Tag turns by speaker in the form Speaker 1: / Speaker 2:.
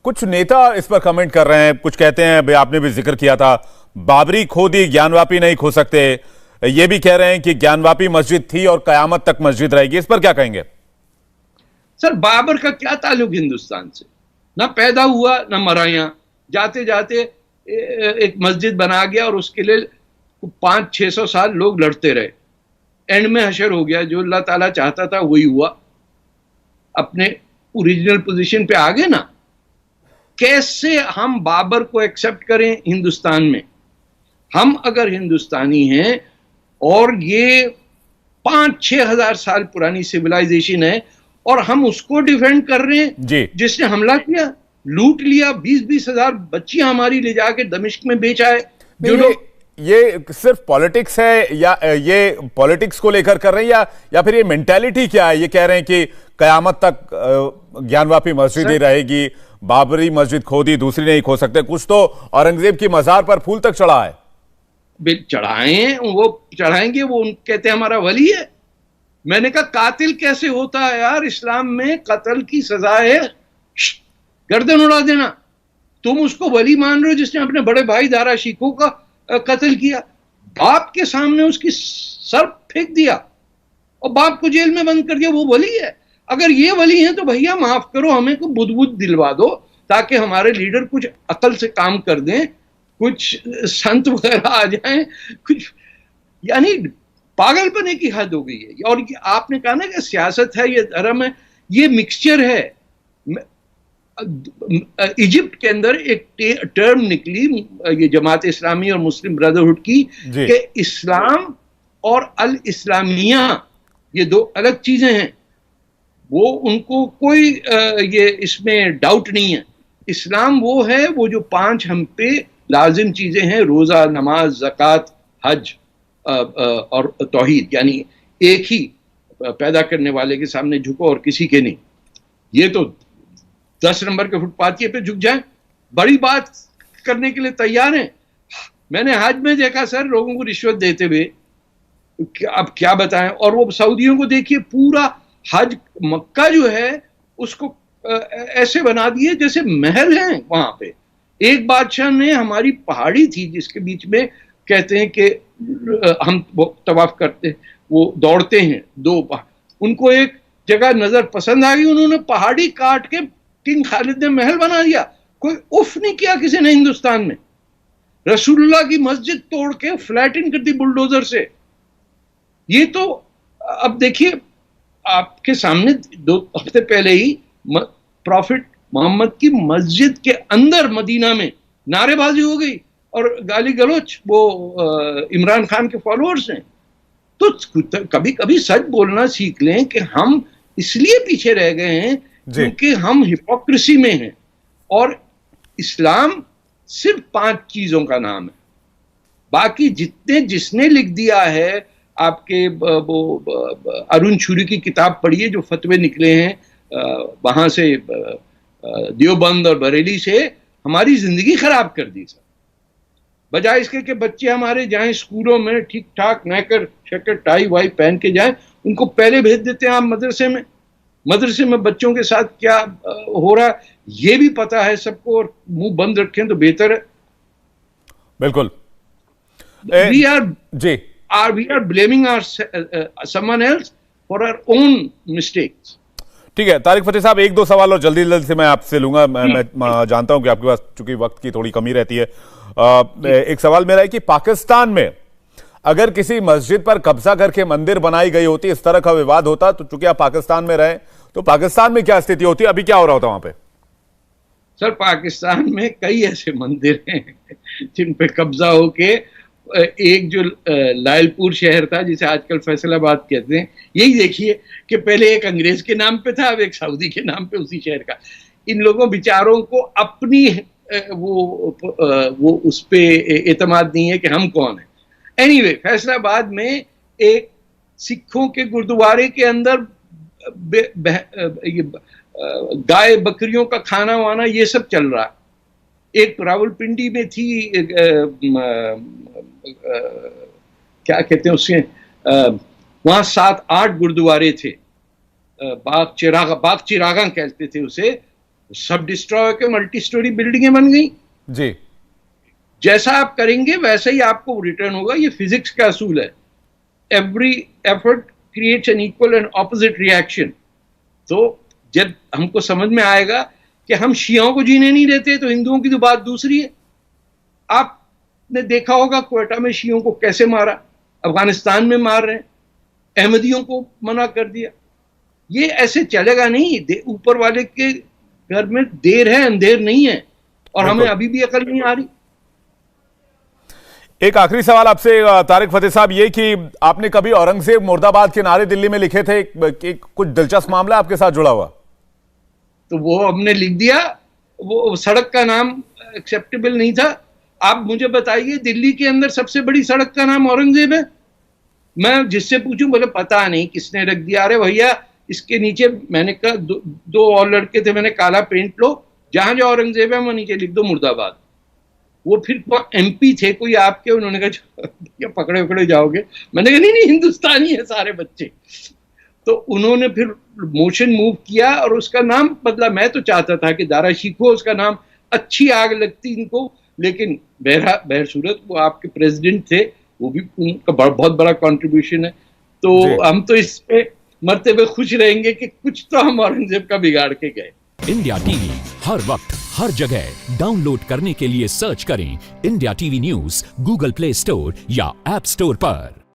Speaker 1: कुछ नेता इस पर कमेंट कर रहे हैं, कुछ कहते हैं, भाई आपने भी जिक्र किया था, बाबरी खो दी, ज्ञानवापी नहीं खो सकते। ये भी कह रहे हैं कि ज्ञानवापी मस्जिद थी और कयामत तक मस्जिद रहेगी। इस पर क्या कहेंगे?
Speaker 2: सर, बाबर का क्या ताल्लुक हिंदुस्तान से? ना पैदा हुआ ना मरा। यहाँ जाते जाते एक मस्जिद बना गया और उसके लिए 500-600 साल लोग लड़ते रहे। एंड में हशर हो गया। जो अल्लाह ताला चाहता था वही हुआ। अपने ओरिजिनल पोजीशन पे आ गए ना। कैसे हम बाबर को एक्सेप्ट करें हिंदुस्तान में? हम अगर हिंदुस्तानी हैं और ये 5-6 हजार साल पुरानी सिविलाइजेशन है और हम उसको डिफेंड कर रहे हैं जिसने हमला किया, लूट लिया, 20-20 हजार बच्चियां हमारी ले जाके दमिश्क में बेचा है। जो लोग
Speaker 1: ये सिर्फ पॉलिटिक्स है या ये पॉलिटिक्स को लेकर कर रहे हैं या फिर ये मेंटालिटी क्या है? ये कह रहे हैं कि कयामत तक ज्ञानवापी मस्जिद ही रहेगी, बाबरी मस्जिद खो दी, दूसरी नहीं खो सकते। कुछ तो औरंगजेब की मजार पर फूल तक चढ़ा है।
Speaker 2: चढ़ाए, वो चढ़ाएंगे, वो कहते हैं हमारा वली है। मैंने कहा कातिल कैसे होता है यार? इस्लाम में कत्ल की सजा है गर्दन उड़ा देना। तुम उसको वली मान रहे हो जिसने अपने बड़े भाई दारा शिकोह का कत्ल किया, बाप के सामने उसकी सर फेंक दिया और बाप को जेल में बंद कर दिया। वो वली है? अगर ये वली है तो भैया माफ करो, हमें को बुद्ध दिलवा दो ताकि हमारे लीडर कुछ अकल से काम कर दें, कुछ संत वगैरह आ जाएं। कुछ यानी पागलपने की हद हो गई है। और आपने कहा ना कि सियासत है, ये धर्म है, ये मिक्सचर है। इजिप्ट के अंदर एक टर्म निकली, ये जमात इस्लामी और मुस्लिम ब्रदरहुड की, कि इस्लाम और अल इस्लामिया ये दो अलग चीजें हैं। वो उनको कोई ये इसमें डाउट नहीं है। इस्लाम वो है, वो जो 5 हम पे लाजिम चीजें हैं, रोजा, नमाज, ज़कात, हज और तौहीद, यानी एक ही पैदा करने वाले के सामने झुको और किसी के नहीं। ये तो 10 नंबर के फुटपाथिये पे झुक जाए, बड़ी बात करने के लिए तैयार हैं। मैंने हज में देखा सर लोगों को रिश्वत देते हुए, अब क्या बताएं। और वो सऊदियों को देखिए, पूरा हज मक्का जो है उसको ऐसे बना दिए जैसे महल हैं वहां पे। एक बादशाह ने, हमारी पहाड़ी थी जिसके बीच में कहते हैं कि हम तवाफ करते, वो दौड़ते हैं 2 उनको एक जगह नजर पसंद आ गई, उन्होंने पहाड़ी काट के किंग खालिद ने महल बना दिया। कोई उफ नहीं किया किसी ने हिंदुस्तान में। रसूलुल्लाह की मस्जिद तोड़ के फ्लैटिन कर दी बुलडोजर से। ये तो अब देखिए, आपके सामने 2 हफ्ते पहले ही प्रॉफिट मोहम्मद की मस्जिद के अंदर मदीना में नारेबाजी हो गई और गाली गलोच वो इमरान खान के फॉलोअर्स हैं। तो कभी कभी सच बोलना सीख लें कि हम इसलिए पीछे रह गए हैं क्योंकि हम हिपोक्रेसी में हैं। और इस्लाम सिर्फ 5 चीजों का नाम है। बाकी जितने जिसने लिख दिया है, आपके वो अरुण शूरी की किताब पढ़िए जो फतवे निकले हैं वहां से, देवबंद और बरेली से, हमारी जिंदगी खराब कर दी सर। बजाय इसके कि बच्चे हमारे जाएं स्कूलों में ठीक ठाक नैकर शकर टाई वाई पहन के जाएं, उनको पहले भेज देते हैं आप मदरसे में। मदरसे में बच्चों के साथ क्या हो रहा है ये भी पता है सबको, और मुंह बंद रखें तो बेहतर है।
Speaker 1: बिल्कुल।
Speaker 2: We are blaming someone else for our own mistakes.
Speaker 1: ठीक है तारिक फतेह साहब, 1-2 सवाल और जल्दी जल्दी से मैं आपसे लूंगा। मैं जानता हूं कि आपके पास चूंकि वक्त की थोड़ी कमी रहती है। एक सवाल मेरा है कि पाकिस्तान में अगर किसी मस्जिद पर कब्जा करके मंदिर बनाई गई होती, इस तरह का विवाद होता, तो चूंकि आप पाकिस्तान में रहे, तो पाकिस्तान में क्या स्थिति होती? अभी क्या हो रहा होता वहां पे?
Speaker 2: सर, पाकिस्तान में कई ऐसे मंदिर हैं जिन पे कब्जा होके, एक जो लायलपुर शहर था जिसे आजकल फैसलाबाद कहते हैं, यही देखिए कि पहले एक अंग्रेज के नाम पे था, अब एक सऊदी के नाम पे उसी शहर का। इन लोगों बेचारों को अपनी वो उस पे एतमाद नहीं है कि हम कौन है। एनीवे, फैसलाबाद में एक सिखों के गुरुद्वारे के अंदर गाय बकरियों का खाना वाना ये सब चल रहा है। एक रावलपिंडी में थी, क्या कहते हैं उसके, वहां 7-8 गुरुद्वारे थे, बाग चिरागा कहते थे उसे। सब डिस्ट्रॉय के मल्टी स्टोरी बिल्डिंगें बन गई।
Speaker 1: जी।
Speaker 2: जैसा आप करेंगे वैसा ही आपको रिटर्न होगा। ये फिजिक्स का असूल है, every effort creates an equal and opposite reaction. तो जब हमको समझ में आएगा कि हम शियाओं को जीने नहीं देते तो हिंदुओं की तो बात दूसरी है। आपने देखा होगा क्वेटा में शियों को कैसे मारा, अफगानिस्तान में मार रहे हैं, अहमदियों को मना कर दिया। ये ऐसे चलेगा नहीं। ऊपर वाले के घर में देर है अंधेर नहीं है, और हमें अभी भी अकल नहीं आ रही।
Speaker 1: एक आखिरी सवाल आपसे तारिक फतेह साहब, ये कि आपने कभी औरंगजेब मुर्दाबाद के नारे दिल्ली में लिखे थे, कुछ दिलचस्प मामला आपके साथ जुड़ा हुआ?
Speaker 2: तो वो हमने लिख दिया, वो सड़क का नाम एक्सेप्टेबल नहीं था। आप मुझे बताइए, दिल्ली के अंदर सबसे बड़ी सड़क का नाम औरंगजेब है? मैं जिससे पूछूं बोले पता नहीं किसने रख दिया। अरे भैया, इसके नीचे मैंने कहा दो और लड़के थे, मैंने काला पेंट लो, जहां जो औरंगजेब है वो नीचे लिख दो मुर्दाबाद। वो फिर एमपी थे कोई आपके, उन्होंने कहा पकड़े पकड़े जाओगे। मैंने कहा नहीं हिंदुस्तानी है सारे बच्चे। तो उन्होंने फिर मोशन मूव किया और उसका नाम बदला। मैं तो चाहता था कि दारा शिकोह उसका नाम, अच्छी आग लगती इनको, लेकिन बहरसूरत वो आपके प्रेसिडेंट थे, वो भी उनका बहुत बड़ा कंट्रीब्यूशन है। तो हम तो इस पे मरते हुए खुश रहेंगे कि कुछ तो हम औरंगजेब का बिगाड़ के गए।
Speaker 3: इंडिया टीवी हर वक्त हर जगह डाउनलोड करने के लिए सर्च करें India TV news Google play store या ऐप स्टोर पर।